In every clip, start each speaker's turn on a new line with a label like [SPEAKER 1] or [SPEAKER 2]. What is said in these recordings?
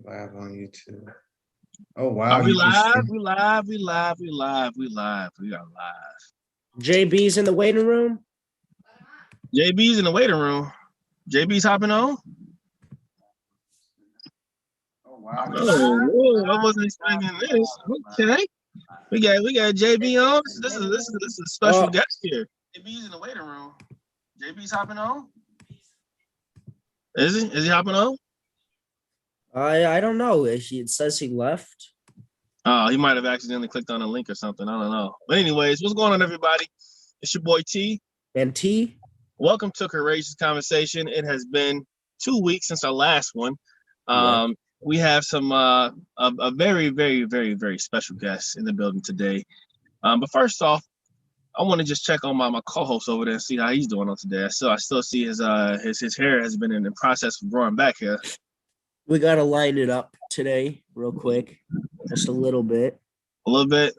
[SPEAKER 1] Live on YouTube. Oh wow,
[SPEAKER 2] Are we
[SPEAKER 1] you can
[SPEAKER 2] live?
[SPEAKER 1] see.
[SPEAKER 2] We live. We live. We live. We live. We are live.
[SPEAKER 3] JB's in the waiting room.
[SPEAKER 2] JB's in the waiting room. JB's hopping on.
[SPEAKER 1] Oh wow, you can
[SPEAKER 2] Oh,
[SPEAKER 1] see.
[SPEAKER 2] whoa, I wasn't expecting this. Okay. We got JB on. This is a special
[SPEAKER 3] Oh,
[SPEAKER 2] guest here. JB's in the waiting room. JB's hopping on. Is he? Is he hopping on?
[SPEAKER 3] I don't know. It says he left.
[SPEAKER 2] Oh, he might have accidentally clicked on a link or something. I don't know. But anyways, what's going on, everybody? It's your boy T.
[SPEAKER 3] And T.
[SPEAKER 2] Welcome to Courageous Conversation. It has been 2 weeks since our last one.
[SPEAKER 3] Yes.
[SPEAKER 2] We have some a very, very, very, very special guest in the building today. But first off, I want to just check on my co-host over there and see how he's doing on today. I still see his hair has been in the process of growing back here.
[SPEAKER 3] We gotta line it up today, real quick. Just a little bit.
[SPEAKER 2] A little bit.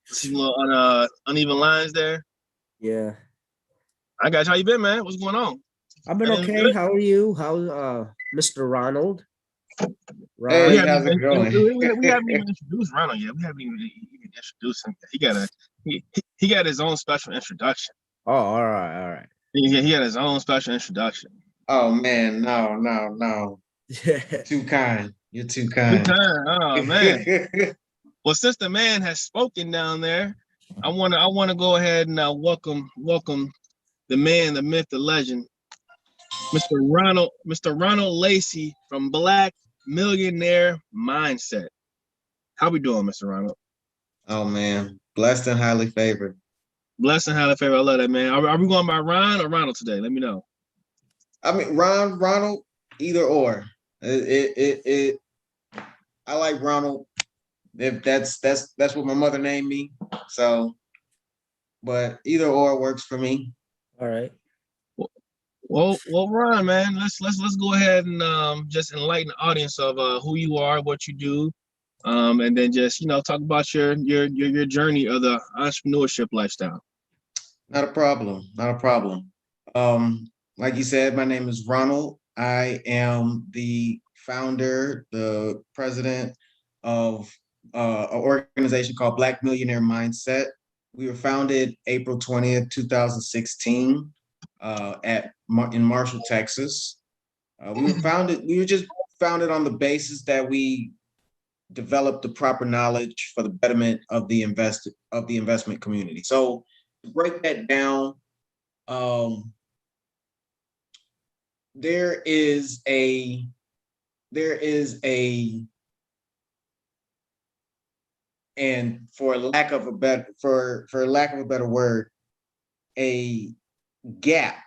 [SPEAKER 2] See a little uneven lines there.
[SPEAKER 3] Yeah.
[SPEAKER 2] I got you. How you been, man? What's going on?
[SPEAKER 3] I've been
[SPEAKER 2] Everything
[SPEAKER 3] okay.
[SPEAKER 2] good?
[SPEAKER 3] How are you? How's Mr. Ronald?
[SPEAKER 2] We
[SPEAKER 1] Hey,
[SPEAKER 3] Ron.
[SPEAKER 2] haven't
[SPEAKER 1] how's it
[SPEAKER 2] even
[SPEAKER 1] going?
[SPEAKER 2] we haven't even introduced Ronald yet. We haven't even introduced him. He got his own special introduction.
[SPEAKER 3] Oh, all right, all right.
[SPEAKER 2] He got his own special introduction.
[SPEAKER 1] Oh man, no. Too kind. You're too
[SPEAKER 2] Good
[SPEAKER 1] kind.
[SPEAKER 2] time. Oh man. Well, since the man has spoken down there, I wanna go ahead and welcome the man, the myth, the legend, Mr. Ronald Lacy from Black Millionaire Mindset. How we doing, Mr. Ronald?
[SPEAKER 1] Oh man, blessed and highly favored.
[SPEAKER 2] Blessing, highly favored. I love that, man. Are we going by Ron or Ronald today? Let me know.
[SPEAKER 1] I mean, Ronald, either or. It I like Ronald. If that's what my mother named me. So, but either or works for me.
[SPEAKER 3] All right.
[SPEAKER 2] Well, Ron, man, let's go ahead and just enlighten the audience of who you are, what you do, and then just talk about your journey of the entrepreneurship lifestyle.
[SPEAKER 1] Not a problem. Not a problem. Like you said, my name is Ronald. I am the founder, the president of an organization called Black Millionaire Mindset. We were founded April 20th, 2016, in Marshall, Texas. We were just founded on the basis that we developed the proper knowledge for the betterment of the investment community. So to break that down, um, there is a and for lack of a better word, a gap.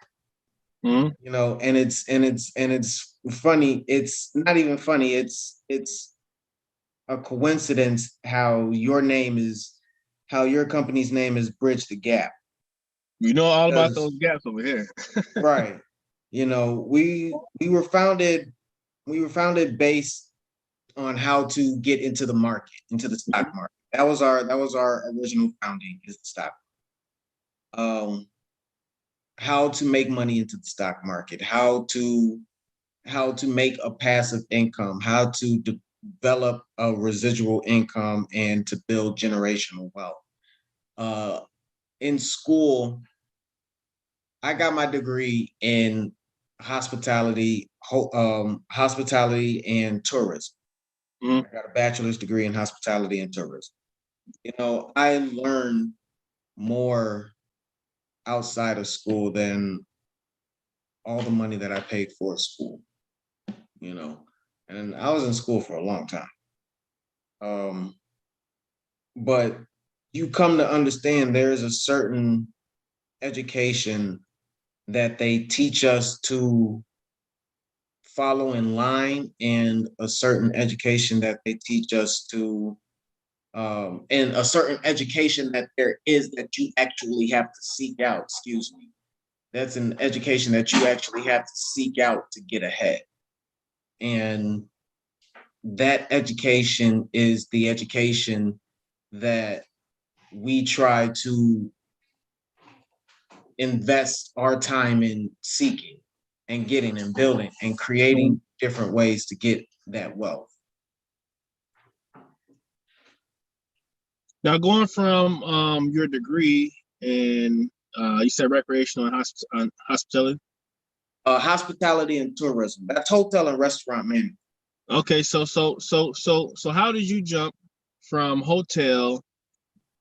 [SPEAKER 2] Mhm.
[SPEAKER 1] And it's funny. It's not even funny. It's a coincidence how your company's name is Bridge the Gap.
[SPEAKER 2] You know all about
[SPEAKER 1] Because
[SPEAKER 2] those gaps over here.
[SPEAKER 1] right, we were founded based on how to get into the market, into the stock market. That was our original founding, is the stock. Um, how to make money into the stock market, how to make a passive income, how to develop a residual income, and to build generational wealth. Uh, in school, I got my degree in hospitality and tourism.
[SPEAKER 2] Mhm.
[SPEAKER 1] I got a bachelor's degree in hospitality and tourism. I learned more outside of school than all the money that I paid for school. You know, and I was in school for a long time. Um, but you come to understand there is a certain education that they teach us to follow in line, and a certain education that they teach us to and a certain education that there is that you actually have to seek out. Excuse me. That's an education that you actually have to seek out to get ahead. And that education is the education that we try to invest our time in seeking and getting and building and creating different ways to get that wealth.
[SPEAKER 2] Now, going from your degree in you said recreational and hospitality.
[SPEAKER 1] Hospitality and tourism. That's hotel and restaurant management.
[SPEAKER 2] Okay, so how did you jump from hotel,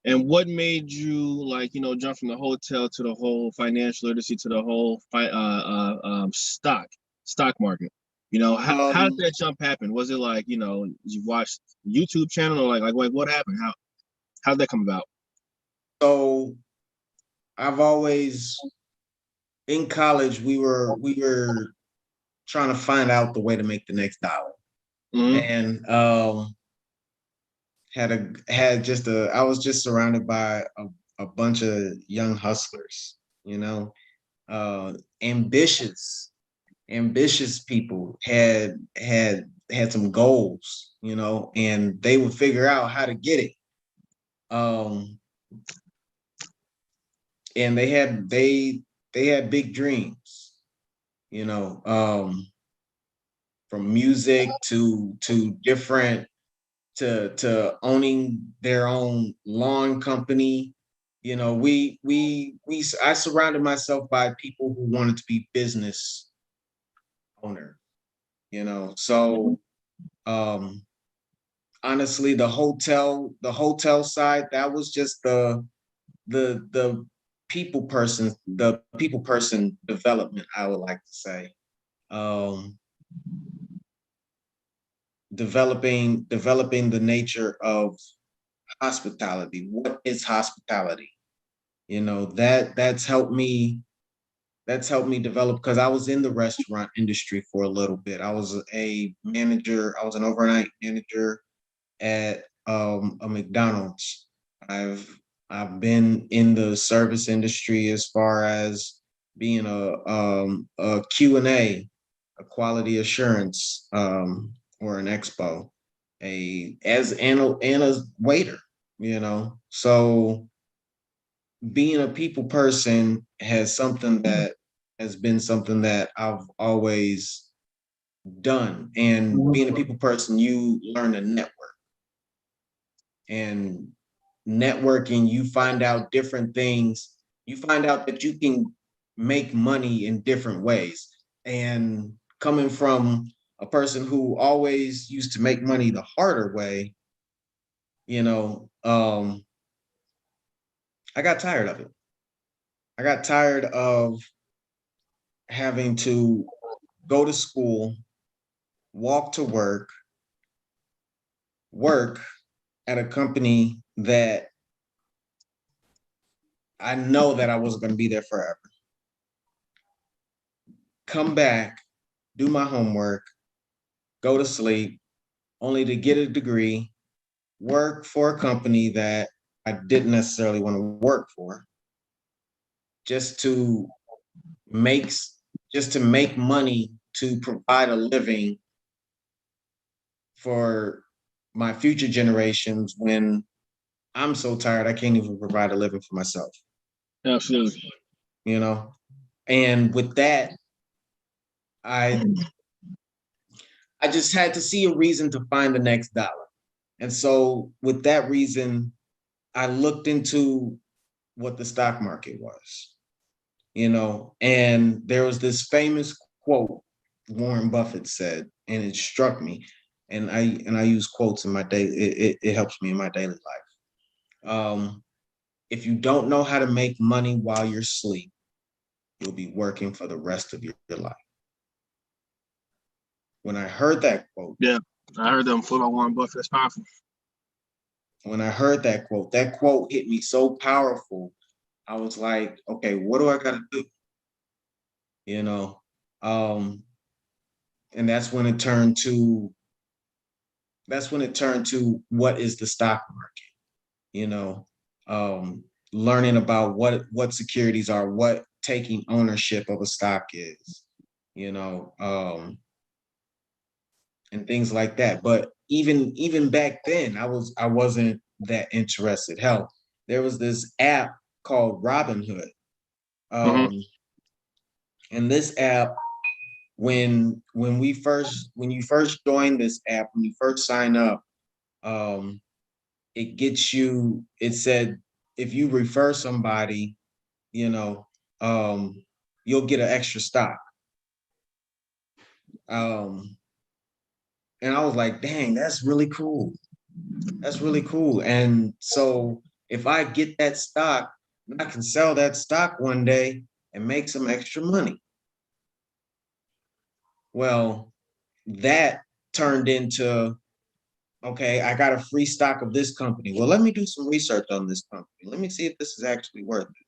[SPEAKER 2] and what made you like jump from the hotel to the whole financial literacy to the whole stock market? How did that jump happen? Was it like you watched YouTube channel, or like what happened? How did that come about?
[SPEAKER 1] So I've always in college we were trying to find out the way to make the next dollar.
[SPEAKER 2] Mhm.
[SPEAKER 1] And I was just surrounded by a bunch of young hustlers, you know, uh ambitious, ambitious people had some goals, and they would figure out how to get it. Um and they had big dreams, you know, from music to different to owning their own lawn company. I surrounded myself by people who wanted to be business owner. So um honestly, the hotel side, that was just the people person development, I would like to say. Um developing the nature of hospitality. What is hospitality? That's helped me develop, because I was in the restaurant industry for a little bit. I was an overnight manager at a McDonald's. I've been in the service industry as far as being a Q&A, a quality assurance, or an expo, and a waiter. So being a people person has been something that I've always done. And being a people person, you learn to network. And networking, you find out different things. You find out that you can make money in different ways. And coming from a person who always used to make money the harder way, you know, um, I got tired of it. I got tired of having to go to school, walk to work at a company that I know that I wasn't going to be there forever. Come back, do my homework, go to sleep, only to get a degree, work for a company that I didn't necessarily want to work for, just to make just to make money to provide a living for my future generations, when I'm so tired I can't even provide a living for myself.
[SPEAKER 2] Absolutely.
[SPEAKER 1] you know and with that, I I just had to see a reason to find the next dollar. And so with that reason, I looked into what the stock market was, and there was this famous quote Warren Buffett said, and it struck me. And I use quotes in my day. It helps me in my daily life. If you don't know how to make money while you're asleep, you'll be working for the rest of your life. When I heard that quote,
[SPEAKER 2] Yeah, I heard them full on Warren Buffett. That's powerful.
[SPEAKER 1] when I heard that quote hit me so powerful. I was like, okay, what do I got to do? You know, um, and that's when it turned to what is the stock market. You know, um, learning about what securities are, what taking ownership of a stock is. You know, and things like that. But even back then, I wasn't that interested. Hell, there was this app called Robinhood.
[SPEAKER 2] Hmm.
[SPEAKER 1] Um, and this app, when you first join this app, when you first sign up, um, it said if you refer somebody, you know, you'll get an extra stock. And I was like, dang, that's really cool. That's really cool. And so if I get that stock, I can sell that stock one day and make some extra money. Well, that turned into, okay, I got a free stock of this company. Well, let me do some research on this company. Let me see if this is actually worth it.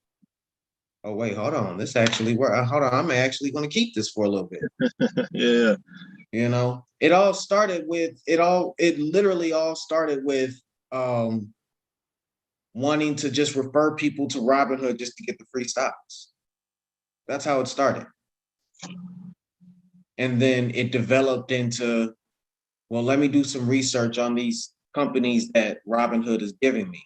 [SPEAKER 1] Oh, wait, hold on. This actually work. Hold on. I'm actually going to keep this for a little bit.
[SPEAKER 2] Yeah.
[SPEAKER 1] You know, it literally all started with wanting to just refer people to Robinhood just to get the free stocks. That's how it started. And then it developed into, well, let me do some research on these companies that Robinhood is giving me.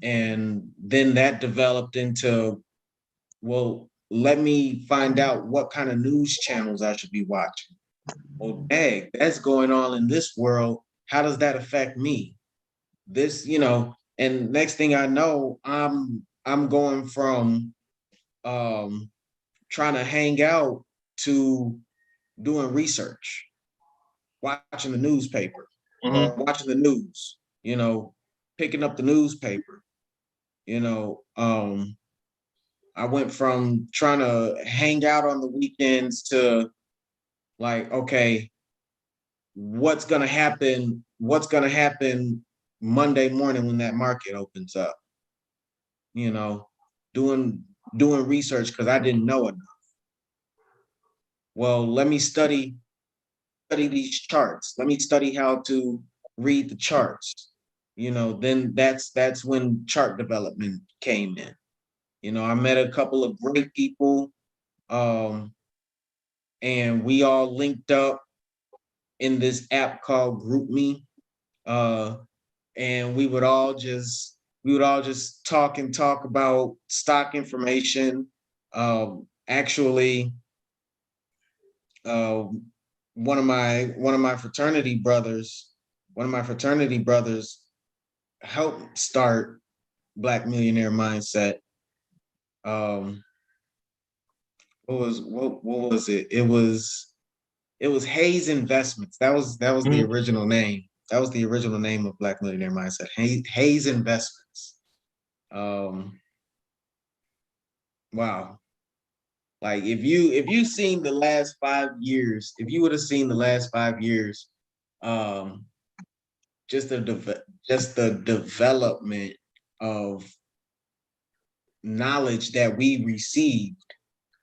[SPEAKER 1] And then that developed into, well, let me find out what kind of news channels I should be watching. Well, dang, that's going on in this world. How does that affect me? This, and next thing I know, I'm going from trying to hang out to doing research, watching the newspaper, or watching the news, picking up the newspaper. I went from trying to hang out on the weekends to like, okay, what's gonna happen Monday morning when that market opens up? Doing research because I didn't know enough. Well, let me study these charts. Let me study how to read the charts. Then that's when chart development came in. I met a couple of great people, and we all linked up in this app called GroupMe, and we would all just talk about stock information. Actually, one of my fraternity brothers helped start Black Millionaire Mindset. What was it? It was Hayes Investments. That was the original name. That was the original name of Black Millionaire Mindset. Hayes Investments. Wow. Like if you seen the last 5 years, if you would have seen the last 5 years, just the development of knowledge that we received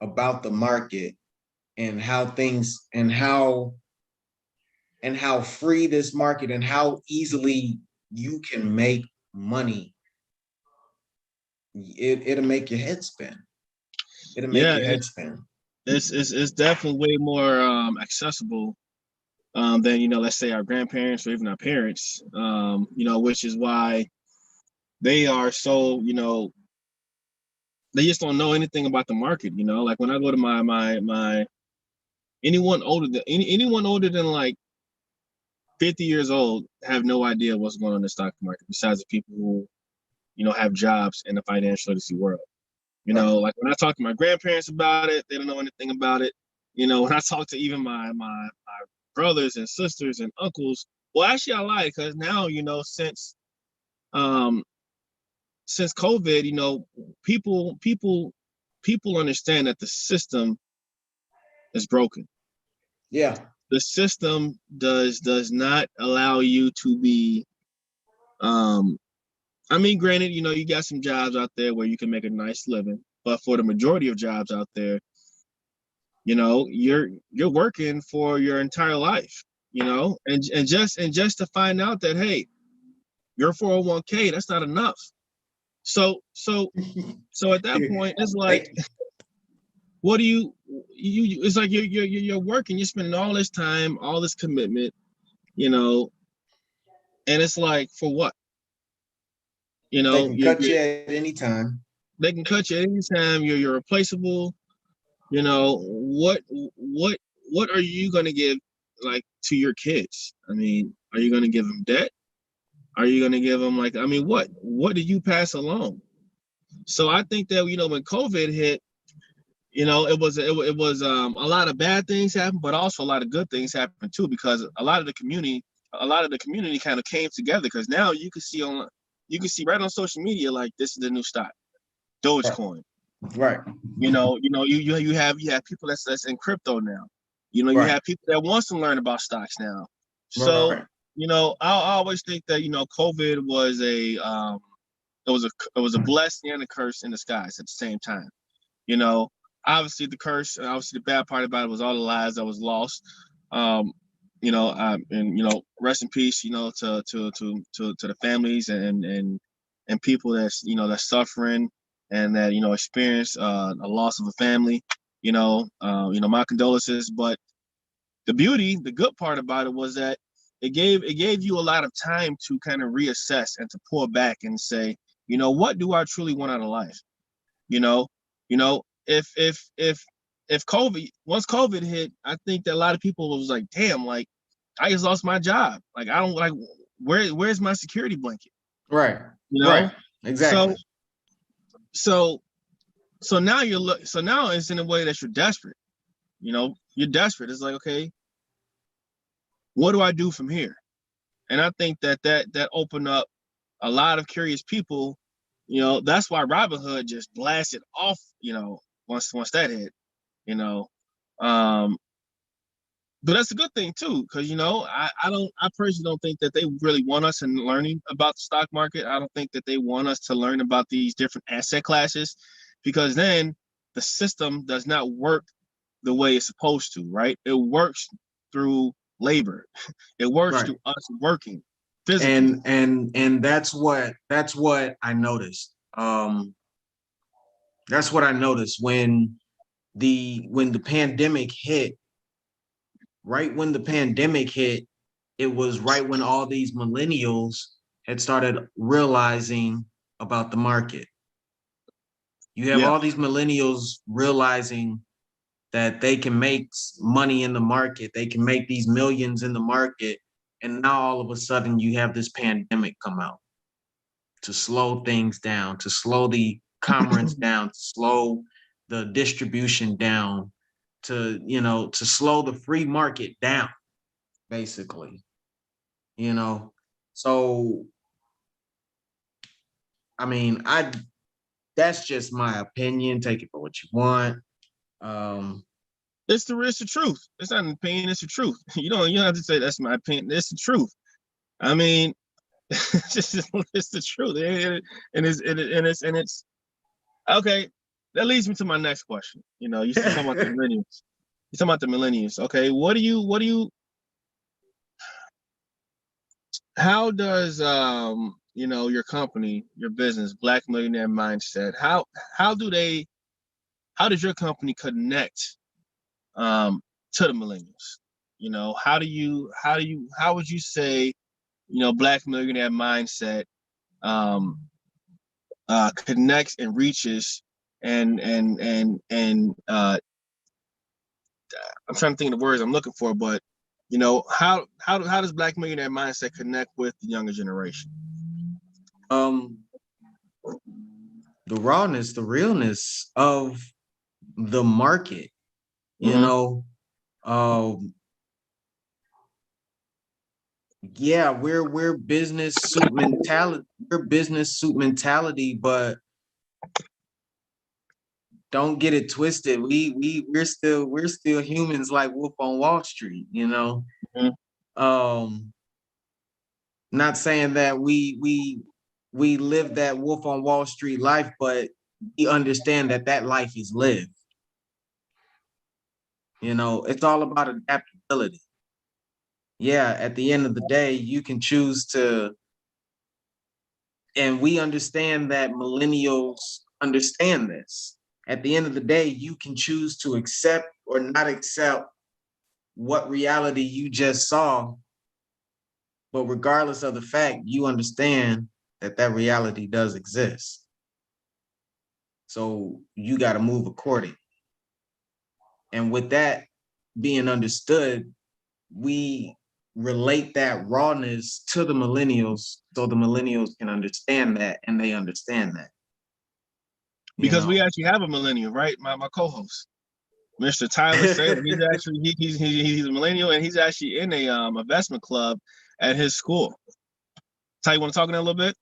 [SPEAKER 1] about the market and how free this market and how easily you can make money. It'll make your head spin. It'll make your head spin.
[SPEAKER 2] It's definitely way more accessible than let's say our grandparents or even our parents. Which is why they are so they just don't know anything about the market. Like when I go to my anyone older than like 50 years old have no idea what's going on in the stock market besides the people who have jobs in the financial literacy world. Like when I talk to my grandparents about it, they don't know anything about it. When I talk to even my brothers and sisters and uncles, well, actually I lied because now, since COVID, people understand that the system is broken.
[SPEAKER 1] Yeah.
[SPEAKER 2] The system does not allow you to be granted, you got some jobs out there where you can make a nice living, but for the majority of jobs out there, you're working for your entire life, and just to find out that, hey, your 401k, that's not enough. So at that point, it's like, what do you it's like you're working, you're spending all this time, all this commitment, and it's like, for what?
[SPEAKER 1] They can cut you at any time.
[SPEAKER 2] They can cut you at any time. You're replaceable. What are you going to give like to your kids? I mean, are you going to give them debt? Are you going to give them like, I mean, what did you pass along? So I think that, when COVID hit, it was a lot of bad things happened, but also a lot of good things happened too, because a lot of the community kind of came together, because now you can see right on social media, like, this is the new stock, Dogecoin.
[SPEAKER 1] Right.
[SPEAKER 2] You have people that's in crypto now. You
[SPEAKER 1] Right.
[SPEAKER 2] have people that wants to learn about stocks now. So,
[SPEAKER 1] Right.
[SPEAKER 2] I always think that, COVID was it was a blessing and a curse in disguise at the same time. You know, obviously the curse, obviously the bad part about it was all the lives that was lost. And rest in peace, to the families and people that's suffering and that experience a loss of a family. My condolences. But the good part about it was that it gave you a lot of time to kind of reassess and to pull back and say, what do I truly want out of life? You know, if once COVID hit, I think that a lot of people was like, damn, like, I just lost my job. Like, I don't, like, where's my security blanket?
[SPEAKER 1] Right.
[SPEAKER 2] Right.
[SPEAKER 1] Exactly.
[SPEAKER 2] So now so now it's in a way that you're desperate. You're desperate. It's like, okay, what do I do from here? And I think that opened up a lot of curious people. That's why Robinhood just blasted off, once that hit, you know. Um, but that's a good thing too, because I personally don't think that they really want us in learning about the stock market. I don't think that they want us to learn about these different asset classes, because then the system does not work the way it's supposed to, right? It works through labor. It works
[SPEAKER 1] Right.
[SPEAKER 2] through us working physically.
[SPEAKER 1] And that's what I noticed. That's what I noticed when the pandemic hit. Right when the pandemic hit, it was right when all these millennials had started realizing about the market. You have
[SPEAKER 2] Yeah.
[SPEAKER 1] all these millennials realizing that they can make money in the market, they can make these millions in the market, and now all of a sudden you have this pandemic come out to slow things down, to slow the commerce down, to slow the distribution down, to slow the free market down, basically. So I mean, that's just my opinion. Take it for what you want.
[SPEAKER 2] It's the truth. It's not an opinion. It's the truth. You don't have to say that's my opinion. It's the truth. I mean, it's the truth. And it's okay. That leads me to my next question. You talking about the millennials. You're talking about the millennials. Okay, how does your company, your business, Black Millionaire Mindset, how does your company connect to the millennials? How would you say, Black Millionaire Mindset connects and reaches and I'm trying to think of the words I'm looking for, but how does Black Millionaire Mindset connect with the younger generation?
[SPEAKER 1] The rawness, the realness of the market, yeah, we're business suit mentality. We're business suit mentality, but don't get it twisted. We're still humans like Wolf on Wall Street, Not saying that we live that Wolf on Wall Street life, but we understand that life is lived. It's all about adaptability. Yeah, at the end of the day, you can choose to, and we understand that millennials understand this. At the end of the day, you can choose to accept or not accept what reality you just saw. But regardless of the fact, you understand that reality does exist. So you got to move accordingly. And with that being understood, we relate that rawness to the millennials so the millennials can understand that and they understand that.
[SPEAKER 2] Because we actually have a millennial, right? My co-host, Mr. Tyler Saylor. He's actually he's a millennial, and he's actually in a investment club at his school. Ty, you want to talk on that a little bit?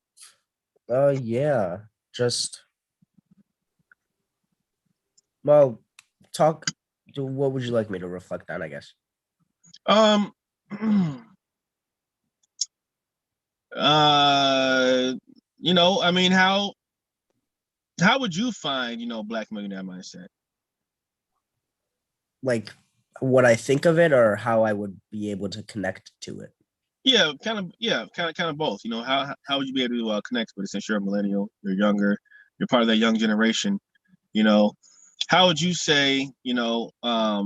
[SPEAKER 3] Yeah. Just well, talk. What would you like me to reflect on? I guess.
[SPEAKER 2] I mean, how would you find, Black millionaire mindset?
[SPEAKER 3] Like what I think of it, or how I would be able to connect to it.
[SPEAKER 2] Yeah, kind of both. How would you be able to connect with it, since you're a millennial, you're younger, you're part of that young generation? How would you say, I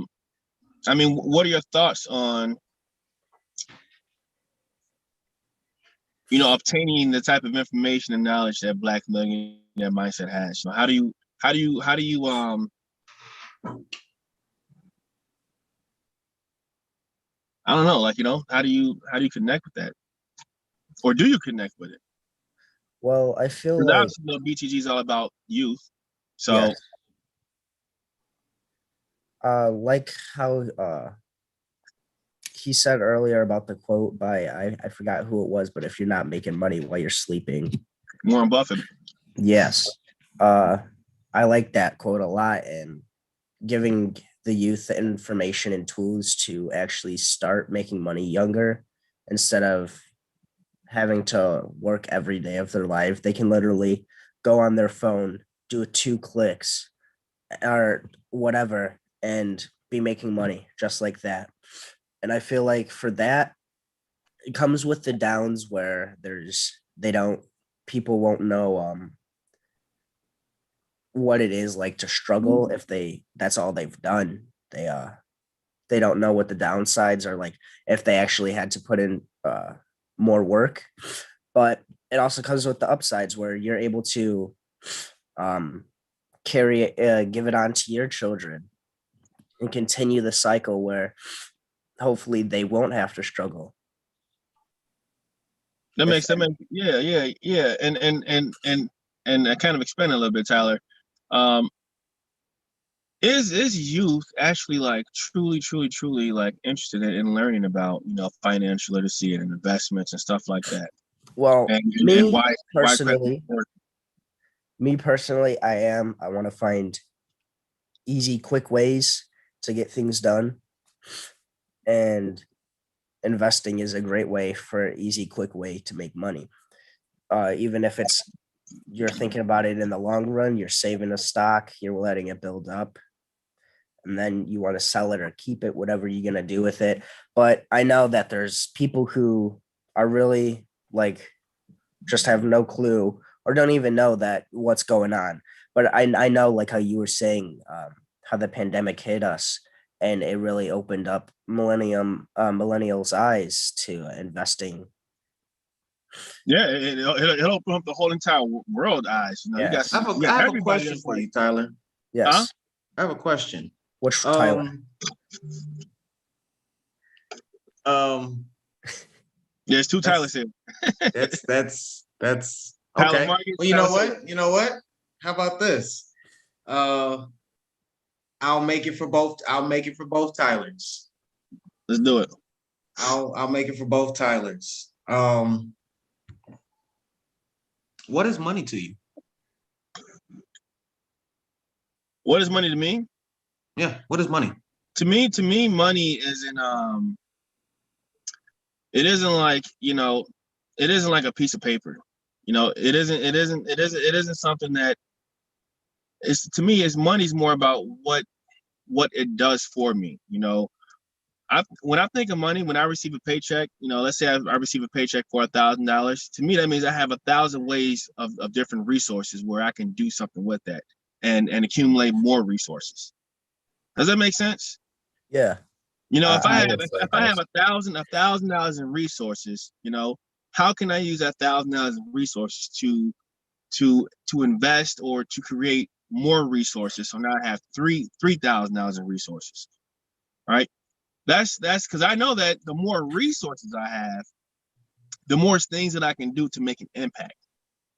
[SPEAKER 2] mean, what are your thoughts on, obtaining the type of information and knowledge that Black millionaire mindset has? How do you I don't know, how do you connect with that? Or do you connect with it?
[SPEAKER 3] Well, I feel
[SPEAKER 2] Because
[SPEAKER 3] like
[SPEAKER 2] obviously, BTG is all about youth. So
[SPEAKER 3] yes. Like how he said earlier about the quote by I forgot who it was, but if you're not making money while you're sleeping.
[SPEAKER 2] Warren Buffett.
[SPEAKER 3] Yes. I like that quote a lot, and giving the youth the information and tools to actually start making money younger instead of having to work every day of their life. They can literally go on their phone, do 2 clicks or whatever, and be making money just like that. And I feel like for that, it comes with the downs where people won't know what it is like to struggle if that's all they've done. They don't know what the downsides are like if they actually had to put in more work. But it also comes with the upsides where you're able to give it on to your children and continue the cycle where hopefully they won't have to struggle.
[SPEAKER 2] Yeah. And I kind of expand a little bit, Tyler. Is youth actually like truly like interested in learning about, financial literacy and investments and stuff like that?
[SPEAKER 3] Well,
[SPEAKER 2] And
[SPEAKER 3] me
[SPEAKER 2] why
[SPEAKER 3] personally, I am. I want to find easy, quick ways to get things done. And investing is a great way for an easy, quick way to make money. Even if you're thinking about it in the long run, you're saving a stock, you're letting it build up, and then you want to sell it or keep it, whatever you're going to do with it. But I know that there's people who are really like just have no clue or don't even know that what's going on. But I know, like how you were saying, how the pandemic hit us, and it really opened up millennials' eyes to investing.
[SPEAKER 2] Yeah, it'll open up the whole entire world eyes.
[SPEAKER 3] Yes.
[SPEAKER 1] I have a question for you, Tyler.
[SPEAKER 3] Yes.
[SPEAKER 2] Huh?
[SPEAKER 1] I have a question.
[SPEAKER 3] Which Tyler?
[SPEAKER 2] There's 2 Tylers here.
[SPEAKER 1] That's
[SPEAKER 2] Tyler
[SPEAKER 1] okay.
[SPEAKER 2] Marcus,
[SPEAKER 1] Well, you know what? How about this? I'll make it for both. I'll make it for both Tylers.
[SPEAKER 2] Let's do it.
[SPEAKER 1] I'll make it for both Tylers. What is money to you?
[SPEAKER 2] What is money to me?
[SPEAKER 1] Yeah, what is money?
[SPEAKER 2] To me, money isn't it isn't like, it isn't like a piece of paper. It isn't something that is, to me, is money's more about what it does for me. When I think of money, when I receive a paycheck, let's say I receive a paycheck for $1,000. To me, that means I have 1,000 ways of different resources where I can do something with that and accumulate more resources. Does that make sense?
[SPEAKER 3] Yeah.
[SPEAKER 2] If I have $1,000 in resources, how can I use that $1,000 in resources to invest or to create more resources? So now I have $3,000 in resources, right? That's because I know that the more resources I have, the more things that I can do to make an impact.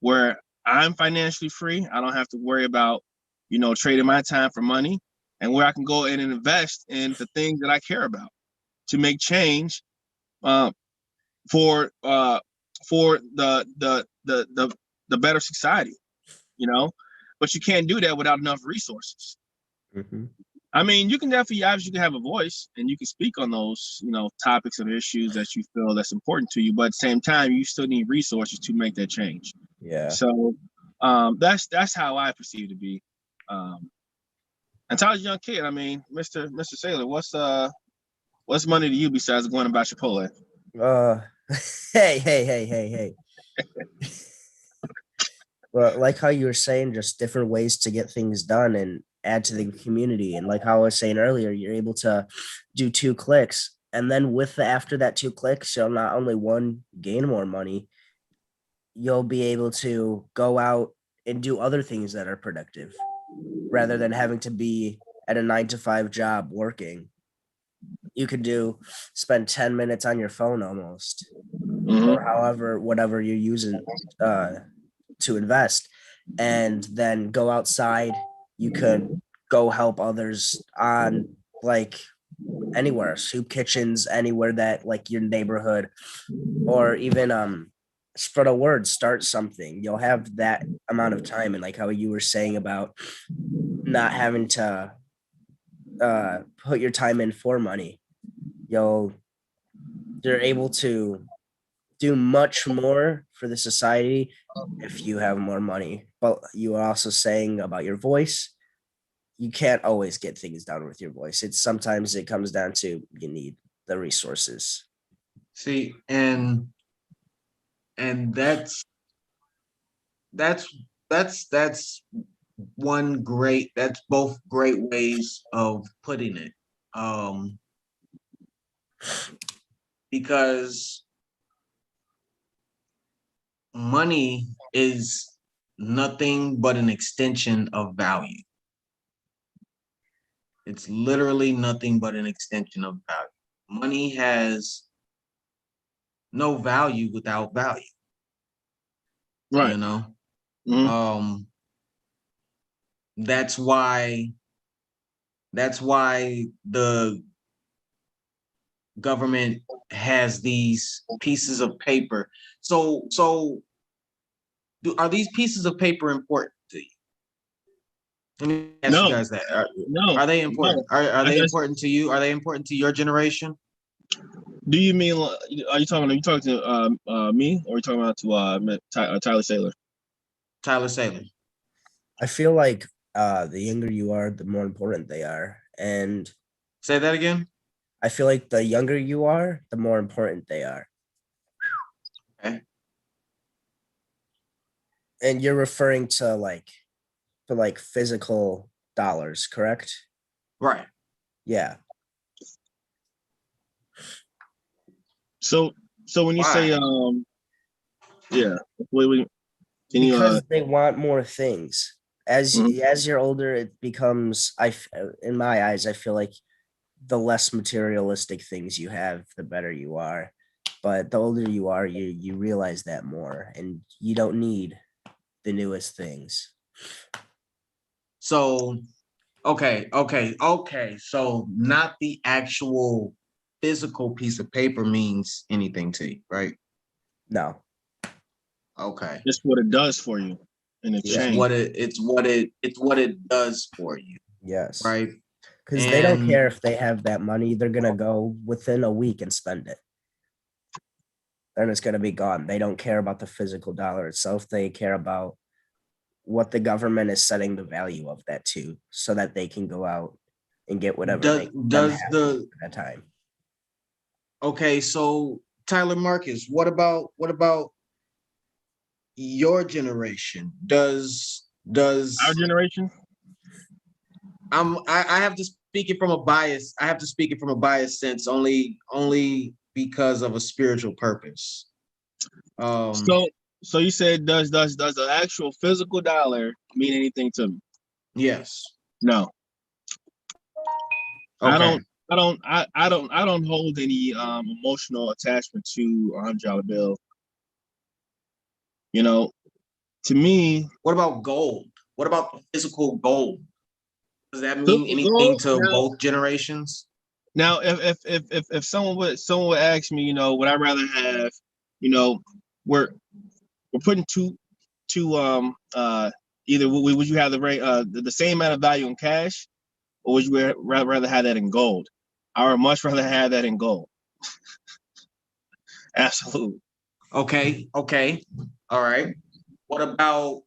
[SPEAKER 2] Where I'm financially free, I don't have to worry about, trading my time for money, and where I can go in and invest in the things that I care about to make change for the better society, But you can't do that without enough resources.
[SPEAKER 3] Mm-hmm.
[SPEAKER 2] I mean, you can definitely obviously you can have a voice and you can speak on those, topics and issues that you feel that's important to you. But at the same time, you still need resources to make that change.
[SPEAKER 3] Yeah.
[SPEAKER 2] So that's how I perceive to be. And Tyler's a young kid. I mean, Mr. Sailor, what's money to you besides going to buy Chipotle?
[SPEAKER 3] Hey. Well, like how you were saying, just different ways to get things done and add to the community. And like how I was saying earlier, you're able to do 2 clicks. And then after that 2 clicks, you'll not only gain more money, you'll be able to go out and do other things that are productive rather than having to be at a 9 to 5 job working. You could spend 10 minutes on your phone almost, or whatever you're using to invest, and then go outside. You could go help others on like anywhere, soup kitchens, anywhere that like your neighborhood, or even spread a word, start something. You'll have that amount of time, and like how you were saying about not having to put your time in for money, you're able to do much more for the society if you have more money. But you are also saying about your voice, you can't always get things done with your voice. Sometimes it comes down to you need the resources.
[SPEAKER 1] See, and that's that's both great ways of putting it. Because money is nothing but an extension of value. It's literally nothing but an extension of value. Money has no value without value.
[SPEAKER 2] Right.
[SPEAKER 1] Mm-hmm. That's why the government has these pieces of paper. So are these pieces of paper important to you? Let me ask you guys that. Are they important?
[SPEAKER 2] No.
[SPEAKER 1] Are they important to you? Are they important to your generation?
[SPEAKER 2] Do you mean? Are you talking to me, or are you talking about to Tyler Sailor?
[SPEAKER 1] Tyler Sailor.
[SPEAKER 3] I feel like the younger you are, the more important they are. And
[SPEAKER 1] say that again.
[SPEAKER 3] I feel like the younger you are, the more important they are.
[SPEAKER 1] Okay.
[SPEAKER 3] And you're referring to like physical dollars, correct?
[SPEAKER 1] Right.
[SPEAKER 3] Yeah.
[SPEAKER 2] So when you say yeah,
[SPEAKER 3] because they want more things. As you're older, it becomes in my eyes, I feel like the less materialistic things you have, the better you are. But the older you are, you realize that more, and you don't need the newest things.
[SPEAKER 1] So, okay. So not the actual physical piece of paper means anything to you, right?
[SPEAKER 3] No.
[SPEAKER 1] Okay.
[SPEAKER 2] Just what it does for you in exchange.
[SPEAKER 1] It's what it does for you.
[SPEAKER 3] Yes.
[SPEAKER 1] Right.
[SPEAKER 3] Because they don't care if they have that money. They're gonna go within a week and spend it. Then it's gonna be gone. They don't care about the physical dollar itself. They care about what the government is setting the value of that to, so that they can go out and get whatever does at that time.
[SPEAKER 1] Okay, so Tyler Marcus, what about your generation? Does
[SPEAKER 2] our generation?
[SPEAKER 1] I have to speak it from a bias. I have to speak it from a biased sense only because of a spiritual purpose.
[SPEAKER 2] So you said does the actual physical dollar mean anything to me?
[SPEAKER 1] Yes.
[SPEAKER 2] No.
[SPEAKER 1] Okay.
[SPEAKER 2] I don't hold any emotional attachment to a $100 bill. You know, to me,
[SPEAKER 1] What about gold? What about the physical gold? Does that mean
[SPEAKER 2] physical
[SPEAKER 1] anything
[SPEAKER 2] gold.
[SPEAKER 1] to both generations?
[SPEAKER 2] Now, if someone would ask me, would I rather have, you know, we're putting two either would you have the same amount of value in cash, or would you rather have that in gold? I would much rather have that in gold. Absolutely.
[SPEAKER 1] Okay, all right. What about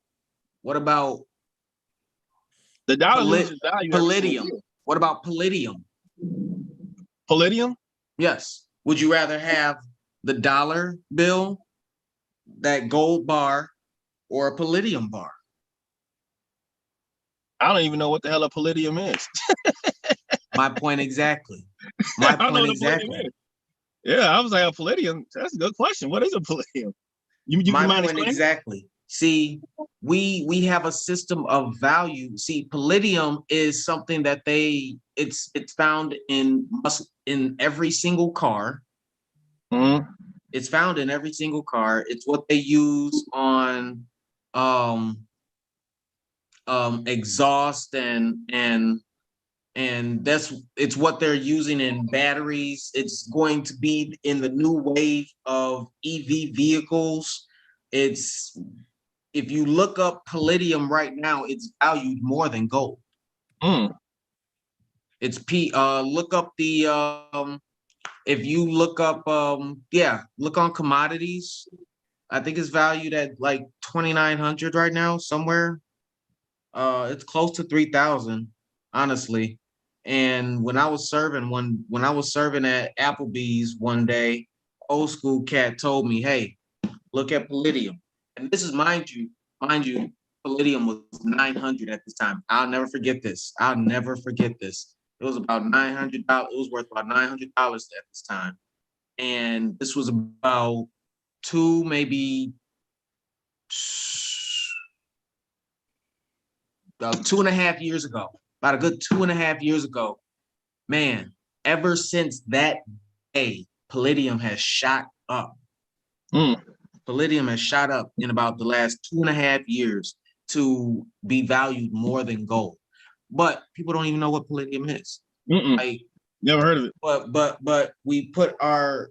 [SPEAKER 2] The dollar
[SPEAKER 1] Palit-
[SPEAKER 2] loses value every single
[SPEAKER 1] palladium?
[SPEAKER 2] year.
[SPEAKER 1] What about palladium?
[SPEAKER 2] Palladium?
[SPEAKER 1] Yes. Would you rather have the dollar bill, that gold bar, or a palladium bar?
[SPEAKER 2] I don't even know what the hell a palladium is.
[SPEAKER 1] My point exactly.
[SPEAKER 2] I
[SPEAKER 1] My
[SPEAKER 2] don't know
[SPEAKER 1] point
[SPEAKER 2] what a palladium
[SPEAKER 1] exactly.
[SPEAKER 2] is. Yeah, I was like, a palladium. That's a good question. What is a palladium? You
[SPEAKER 1] My
[SPEAKER 2] mind
[SPEAKER 1] point
[SPEAKER 2] explaining?
[SPEAKER 1] exactly. See, we have a system of value. See, palladium is something that it's found in every single car.
[SPEAKER 2] Mm-hmm.
[SPEAKER 1] It's found in every single car. It's what they use on um exhaust and it's what they're using in batteries. It's going to be in the new wave of EV vehicles. It's If you look up palladium right now, it's valued more than gold.
[SPEAKER 2] Mm.
[SPEAKER 1] It's look up the if you look up look on commodities. I think it's valued at like 2,900 right now somewhere. It's close to 3,000, honestly. And when I was serving at Applebee's one day, old school cat told me, "Hey, look at palladium." And this is mind you, palladium was 900 at this time. I'll never forget this. I'll never forget this. It was about $900. It was worth about $900 at this time. And this was about two, maybe 2.5 years ago. About a good 2.5 years ago. Man, ever since that day, palladium has shot up.
[SPEAKER 2] Mm.
[SPEAKER 1] Palladium has shot up in about the last 2.5 years to be valued more than gold. But people don't even know what palladium is.
[SPEAKER 2] Mm-mm.
[SPEAKER 1] Like,
[SPEAKER 2] never heard of it.
[SPEAKER 1] But we put our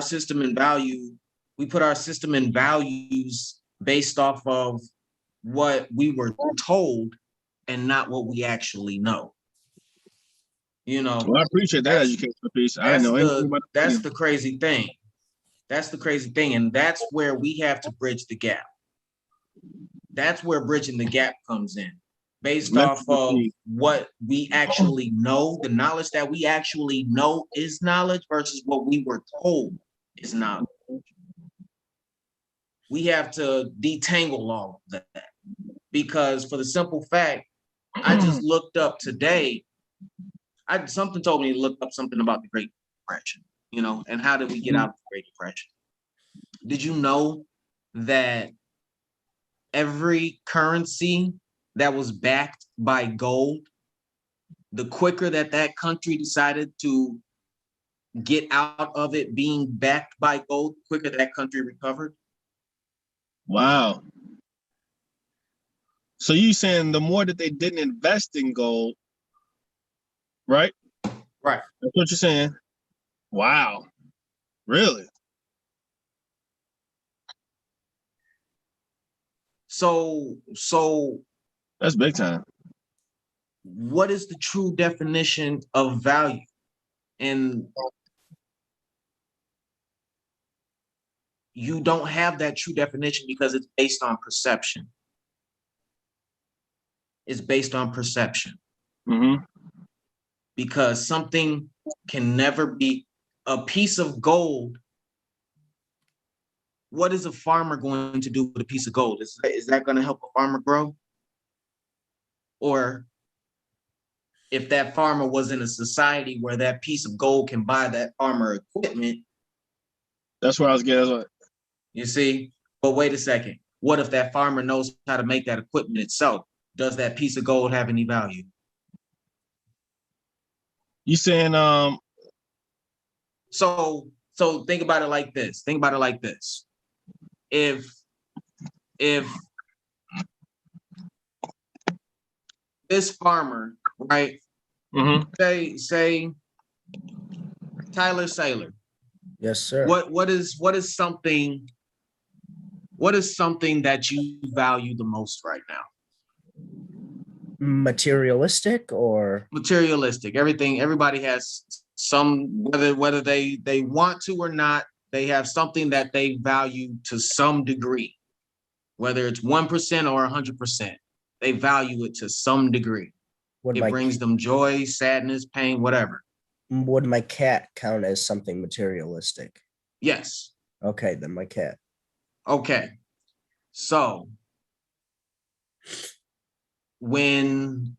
[SPEAKER 1] system in value. We put our system in values based off of what we were told and not what we actually know.
[SPEAKER 2] Well, I appreciate that educational piece. I didn't know anything about
[SPEAKER 1] that's the crazy thing. That's the crazy thing. And that's where we have to bridge the gap. That's where bridging the gap comes in. Based off of what we actually know, the knowledge that we actually know is knowledge versus what we were told is knowledge. We have to detangle all of that because for the simple fact, I just looked up today. Something told me to look up something about the Great Depression, and how did we get out of the Great Depression? Did you know that every currency that was backed by gold, the quicker that country decided to get out of it being backed by gold, the quicker that country recovered?
[SPEAKER 2] Wow. So you saying the more that they didn't invest in gold, right?
[SPEAKER 1] Right.
[SPEAKER 2] That's what you're saying. Wow. Really?
[SPEAKER 1] So
[SPEAKER 2] that's big time.
[SPEAKER 1] What is the true definition of value? And you don't have that true definition because it's based on perception. It's based on perception.
[SPEAKER 2] Mm-hmm.
[SPEAKER 1] Because something can never be a piece of gold. What is a farmer going to do with a piece of gold? Is that going to help a farmer grow? Or if that farmer was in a society where that piece of gold can buy that farmer equipment.
[SPEAKER 2] That's where I was getting.
[SPEAKER 1] You see? But wait a second. What if that farmer knows how to make that equipment itself? Does that piece of gold have any value?
[SPEAKER 2] You saying
[SPEAKER 1] So think about it like this. Think about it like this. If this farmer, right?
[SPEAKER 2] mhm.
[SPEAKER 1] Say Tyler Saylor.
[SPEAKER 3] Yes, sir.
[SPEAKER 1] What is something that you value the most right now?
[SPEAKER 3] Materialistic or
[SPEAKER 1] Materialistic. Everybody has some, whether they want to or not, they have something that they value to some degree, whether it's 1% or 100%. They value it to some degree.
[SPEAKER 3] would
[SPEAKER 1] It
[SPEAKER 3] my
[SPEAKER 1] brings them joy, sadness, pain, whatever.
[SPEAKER 3] would my cat count as something materialistic?
[SPEAKER 1] Yes.
[SPEAKER 3] Okay, then my cat.
[SPEAKER 1] Okay. So when,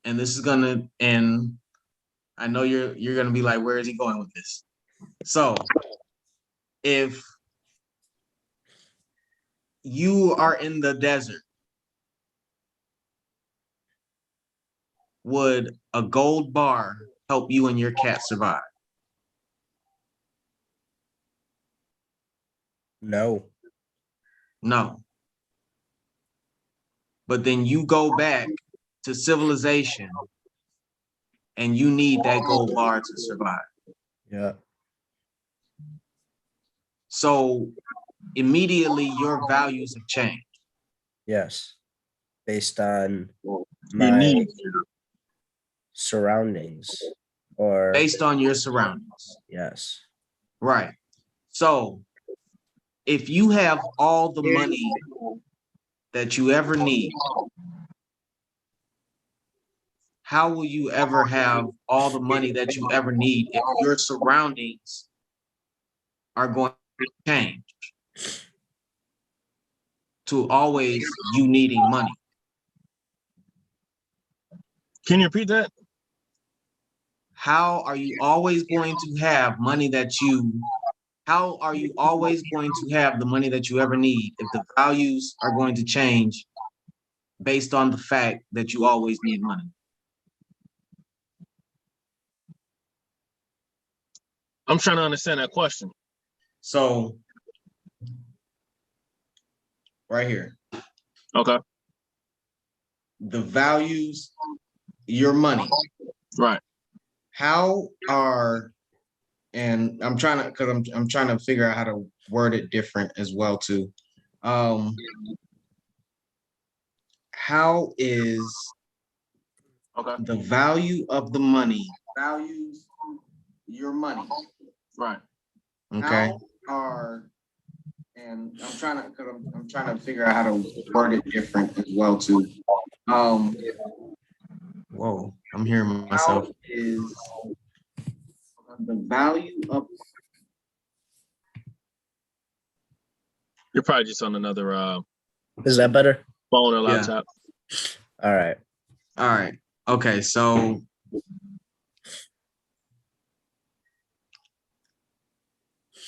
[SPEAKER 1] and this is gonna, and I know you're gonna be like, where is he going with this? So if you are in the desert, would a gold bar help you and your cat survive?
[SPEAKER 3] No.
[SPEAKER 1] No. But then you go back to civilization and you need that gold bar to survive.
[SPEAKER 3] Yeah.
[SPEAKER 1] So immediately your values have changed.
[SPEAKER 3] Yes. Based on
[SPEAKER 2] Your
[SPEAKER 3] my
[SPEAKER 2] needs.
[SPEAKER 3] surroundings or
[SPEAKER 1] Based on your surroundings.
[SPEAKER 3] yes.
[SPEAKER 1] Right. So if you have all the money that you ever need, how will you ever have all the money that you ever need if your surroundings are going to change to always you needing money?
[SPEAKER 2] Can you repeat that?
[SPEAKER 1] How are you always going to have money that you, how are you always going to have the money that you ever need if the values are going to change based on the fact that you always need money?
[SPEAKER 2] I'm trying to understand that question.
[SPEAKER 1] So right here,
[SPEAKER 2] Okay.
[SPEAKER 1] the values, your money,
[SPEAKER 2] Right.
[SPEAKER 1] how are, and I'm trying to, because I'm trying to figure out how to word it different as well too. How is
[SPEAKER 2] Okay.
[SPEAKER 1] the value of the money values your money?
[SPEAKER 2] Right.
[SPEAKER 1] Okay. How are, and I'm trying to, because I'm trying to figure out how to word it different as well too. Whoa, I'm hearing myself. How is the value of,
[SPEAKER 2] You're probably just on another
[SPEAKER 3] Is that better?
[SPEAKER 2] phone or
[SPEAKER 1] Yeah.
[SPEAKER 2] laptop.
[SPEAKER 3] All right.
[SPEAKER 1] all right. Okay, so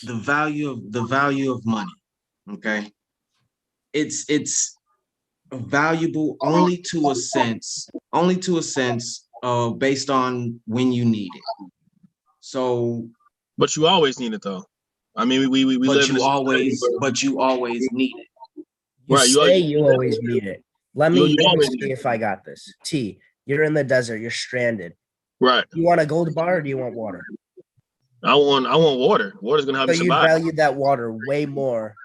[SPEAKER 1] the value of money, okay? It's valuable only to a sense, based on when you need it. So,
[SPEAKER 2] But you always need it though. I mean, we live in a society where-
[SPEAKER 1] you always need it.
[SPEAKER 3] You
[SPEAKER 2] Right,
[SPEAKER 3] say you always need it. Let
[SPEAKER 2] you
[SPEAKER 3] me
[SPEAKER 2] always
[SPEAKER 3] see
[SPEAKER 2] need
[SPEAKER 3] if I got this. T, you're in the desert, you're stranded.
[SPEAKER 2] right.
[SPEAKER 3] You want a gold bar or do you want water?
[SPEAKER 2] I want water. Water's gonna help
[SPEAKER 3] So
[SPEAKER 2] me
[SPEAKER 3] you
[SPEAKER 2] survive.
[SPEAKER 3] value that water way more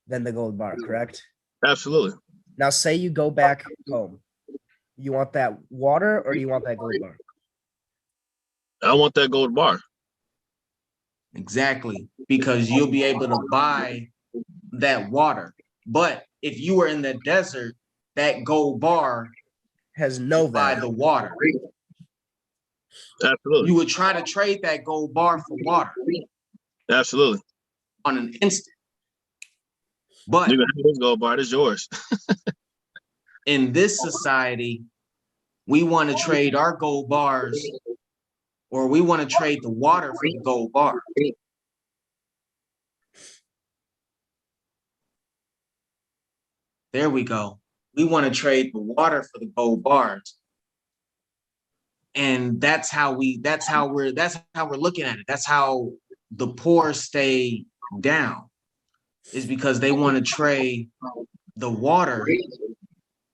[SPEAKER 3] than the gold bar, correct?
[SPEAKER 2] Absolutely.
[SPEAKER 3] Now say you go back home. You want that water or do you want that gold bar?
[SPEAKER 2] I want that gold bar.
[SPEAKER 1] Exactly, because you'll be able to buy that water. But if you were in the desert, that gold bar
[SPEAKER 3] Has no
[SPEAKER 1] buy
[SPEAKER 3] value.
[SPEAKER 1] the water.
[SPEAKER 2] Absolutely.
[SPEAKER 1] You would try to trade that gold bar for water
[SPEAKER 2] Absolutely.
[SPEAKER 1] on an instant. But
[SPEAKER 2] You can have this gold bar. It's yours.
[SPEAKER 1] in this society, we want to trade our gold bars, or we want to trade the water for the gold bar. There we go. We want to trade the water for the gold bars. And that's how we're looking at it. That's how the poor stay down, is because they want to trade the water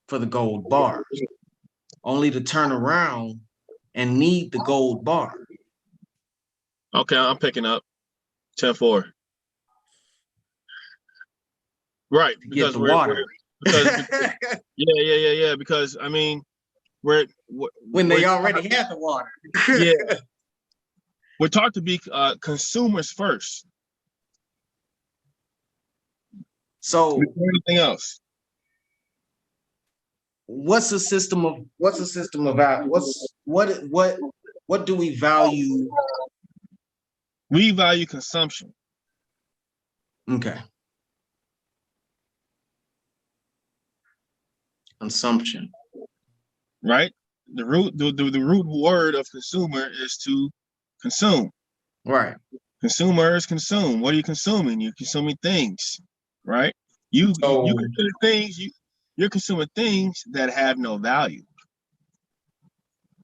[SPEAKER 1] for the gold bars, only to turn around and need the gold bar.
[SPEAKER 2] Okay, I'm picking up 10-4. Right,
[SPEAKER 1] To
[SPEAKER 2] because
[SPEAKER 1] get the water.
[SPEAKER 2] because yeah. Because I mean, we're
[SPEAKER 1] When they already had the water.
[SPEAKER 2] yeah, we're taught to be consumers first.
[SPEAKER 1] So
[SPEAKER 2] Before anything else,
[SPEAKER 1] what do we value?
[SPEAKER 2] we value consumption.
[SPEAKER 1] Okay. Consumption.
[SPEAKER 2] Right? The root word of consumer is to consume.
[SPEAKER 1] Right.
[SPEAKER 2] Consumers consume. What are you consuming? You're consuming things, right? You consume things. You're consuming things that have no value,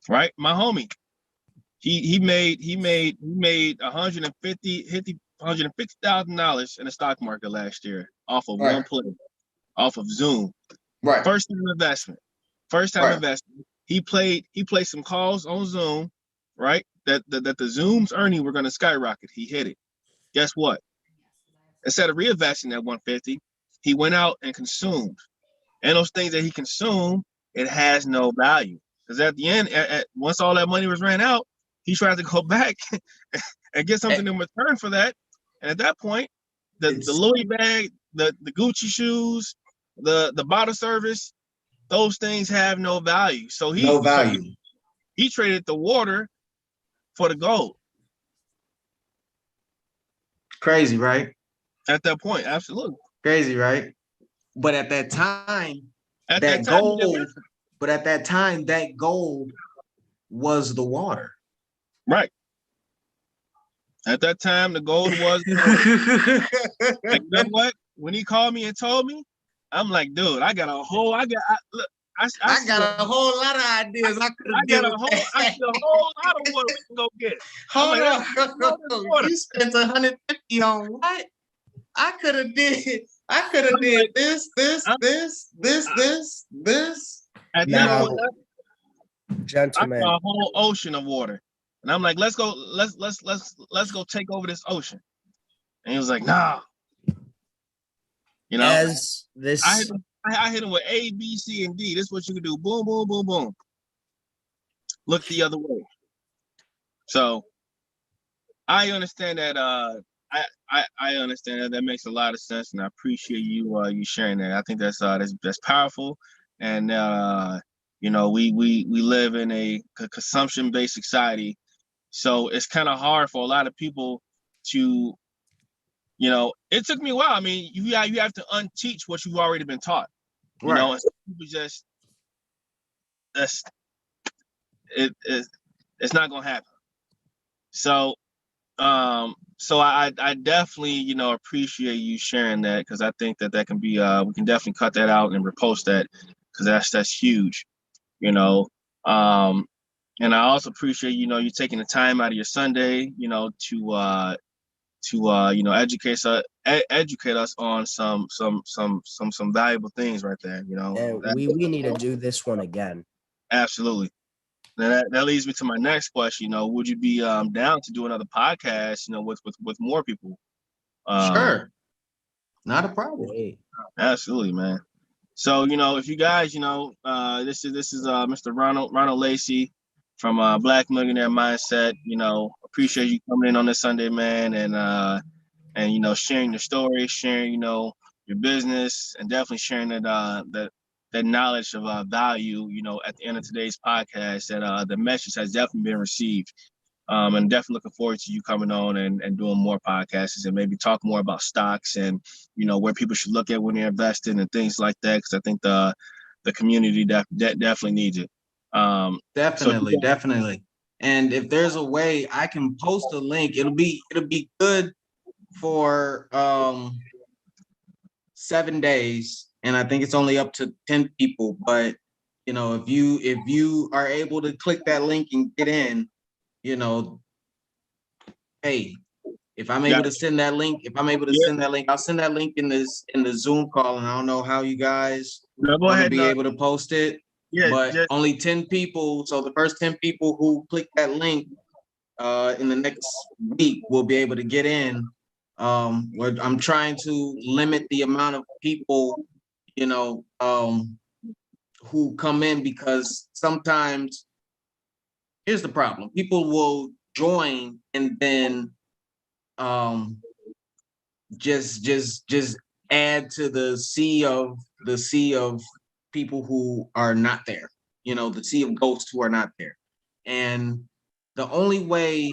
[SPEAKER 2] right? My homie, he made $150,000 in the stock market last year off of one play, off of Zoom.
[SPEAKER 1] Right.
[SPEAKER 2] First time investment. He played some calls on Zoom, right? That the Zoom's earning were going to skyrocket. He hit it. Guess what? Instead of reinvesting that 150, he went out and consumed. And those things that he consumed, it has no value. Because at the end, once all that money was ran out, he tried to go back and get something in return for that. And at that point, the Louis bag, the Gucci shoes, the bottle service, those things have no value. So he traded the water for the gold.
[SPEAKER 1] Crazy, right?
[SPEAKER 2] At that point, absolutely.
[SPEAKER 1] Crazy, right? But at that time, that gold was the water.
[SPEAKER 2] Right. At that time, the gold was. Like, you know what? When he called me and told me, I'm like, dude, I got a whole lot of ideas. I see a whole lot of what we can go get.
[SPEAKER 1] Hold on. You spent $150 on what? I could have did this.
[SPEAKER 2] At that point,
[SPEAKER 3] gentlemen,
[SPEAKER 2] I saw a whole ocean of water. And I'm like, let's go take over this ocean. And he was like, nah. You know,
[SPEAKER 3] as this
[SPEAKER 2] I hit him with A, B, C, and D. This is what you can do. Boom, boom, boom, boom. Look the other way. So I understand that. I understand that makes a lot of sense, and I appreciate you sharing that. I think that's powerful, and you know, we live in a consumption-based society, so it's kind of hard for a lot of people to, you know, it took me a while. I mean, you have to unteach what you've already been taught. You know, and people just it's not gonna happen. So I definitely, you know, appreciate you sharing that, because I think that can be we can definitely cut that out and repost that, because that's huge, you know. And I also appreciate, you know, you taking the time out of your Sunday, you know, to you know, educate us on some valuable things right there, you know.
[SPEAKER 3] and we need to do this one again.
[SPEAKER 2] Absolutely. Now that leads me to my next question. You know, would you be down to do another podcast, you know, with more people?
[SPEAKER 1] Sure. Not a problem.
[SPEAKER 3] Great.
[SPEAKER 2] Absolutely, man. So, you know, if you guys, you know, this is Mr. Ronald Lacy from Black Millionaire Mindset. You know, appreciate you coming in on this Sunday, man, and you know, sharing your story, sharing, you know, your business, and definitely sharing that knowledge of value, you know, at the end of today's podcast, that the message has definitely been received. And definitely looking forward to you coming on and doing more podcasts, and maybe talk more about stocks and, you know, where people should look at when they're investing and things like that, because I think the community definitely needs it.
[SPEAKER 1] Definitely. And if there's a way I can post a link, it'll be good for 7 days, and I think it's only up to 10 people, but you know, if you are able to click that link and get in, you know, hey, if I'm able
[SPEAKER 2] Yeah.
[SPEAKER 1] to send that link,
[SPEAKER 2] Yeah.
[SPEAKER 1] I'll send that link in the Zoom call, and I don't know how you guys
[SPEAKER 2] No, go
[SPEAKER 1] want to
[SPEAKER 2] ahead.
[SPEAKER 1] be
[SPEAKER 2] No,
[SPEAKER 1] able to post it,
[SPEAKER 2] yeah,
[SPEAKER 1] but
[SPEAKER 2] just
[SPEAKER 1] only 10 people. So the first 10 people who click that link in the next week will be able to get in. I'm trying to limit the amount of people, you know, who come in, because sometimes here's the problem: people will join and then um just add to the sea of people who are not there, you know, the sea of ghosts who are not there. And the only way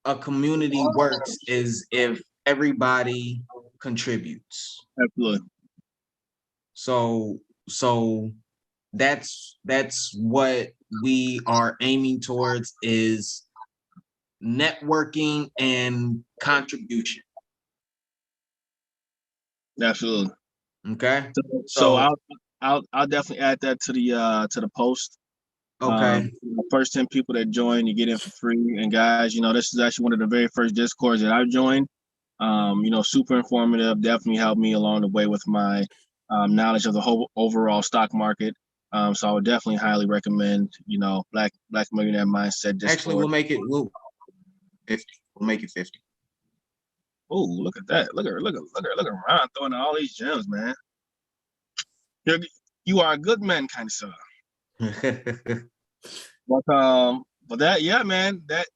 [SPEAKER 1] a community works is if everybody contributes.
[SPEAKER 2] absolutely.
[SPEAKER 1] So that's what we are aiming towards, is networking and contribution.
[SPEAKER 2] Absolutely.
[SPEAKER 1] Okay.
[SPEAKER 2] So
[SPEAKER 1] So
[SPEAKER 2] I'll definitely add that to the post.
[SPEAKER 1] okay.
[SPEAKER 2] The first 10 people that join, you get in for free. And guys, you know, this is actually one of the very first Discords that I joined. You know, super informative. Definitely helped me along the way with my knowledge of the whole overall stock market. So I would definitely highly recommend, you know, Black Millionaire Mindset
[SPEAKER 1] Actually,
[SPEAKER 2] Discord.
[SPEAKER 1] 50. We'll make it 50.
[SPEAKER 2] Oh, look at that! Look at Ron throwing out all these gems, man. You are a good man, kind of sir. But that, yeah, man, that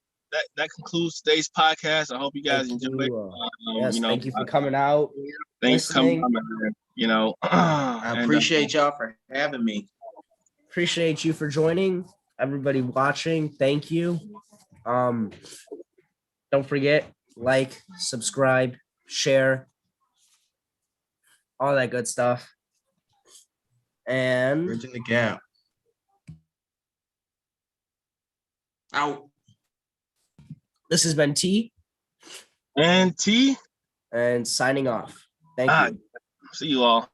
[SPEAKER 2] concludes today's podcast. I hope you guys
[SPEAKER 3] Thank
[SPEAKER 2] enjoyed.
[SPEAKER 3] you. Yes,
[SPEAKER 2] You know,
[SPEAKER 3] thank you for coming out,
[SPEAKER 2] thanks for coming
[SPEAKER 3] listening.
[SPEAKER 2] on, man. You know,
[SPEAKER 1] I
[SPEAKER 2] and
[SPEAKER 1] appreciate y'all for having me.
[SPEAKER 3] Appreciate you for joining. Everybody watching, thank you. Don't forget, like, subscribe, share, all that good stuff. And
[SPEAKER 1] Bridging the gap. Out.
[SPEAKER 3] this has been T,
[SPEAKER 2] T.
[SPEAKER 3] and signing off. Thank
[SPEAKER 2] Ah,
[SPEAKER 3] you.
[SPEAKER 2] see you all.